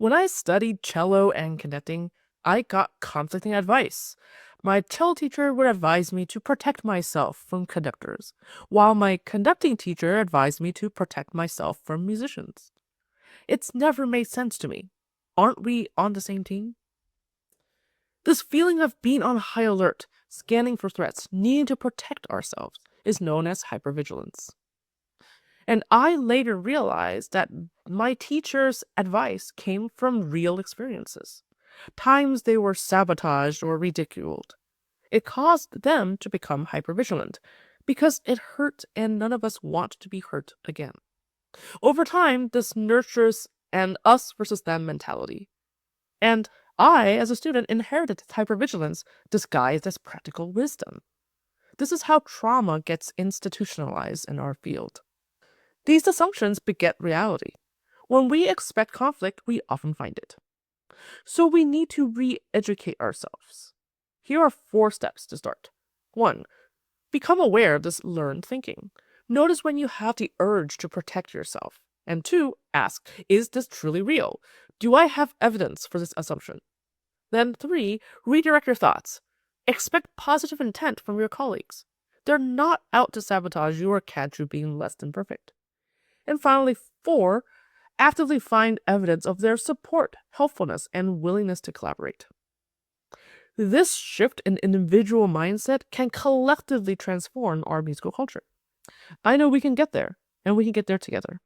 When I studied cello and conducting, I got conflicting advice. My cello teacher would advise me to protect myself from conductors, while my conducting teacher advised me to protect myself from musicians. It's never made sense to me. Aren't we on the same team? This feeling of being on high alert, scanning for threats, needing to protect ourselves, is known as hypervigilance. And I later realized that my teacher's advice came from real experiences, times they were sabotaged or ridiculed. It caused them to become hypervigilant because it hurt and none of us want to be hurt again. Over time, this nurtures an us versus them mentality. And I, as a student, inherited hypervigilance disguised as practical wisdom. This is how trauma gets institutionalized in our field. These assumptions beget reality. When we expect conflict, we often find it. So we need to re-educate ourselves. Here are 4 steps to start. 1. Become aware of this learned thinking. Notice when you have the urge to protect yourself. And 2. Ask, is this truly real? Do I have evidence for this assumption? Then 3. Redirect your thoughts. Expect positive intent from your colleagues. They're not out to sabotage you or catch you being less than perfect. And finally, 4, actively find evidence of their support, helpfulness, and willingness to collaborate. This shift in individual mindset can collectively transform our musical culture. I know we can get there, and we can get there together.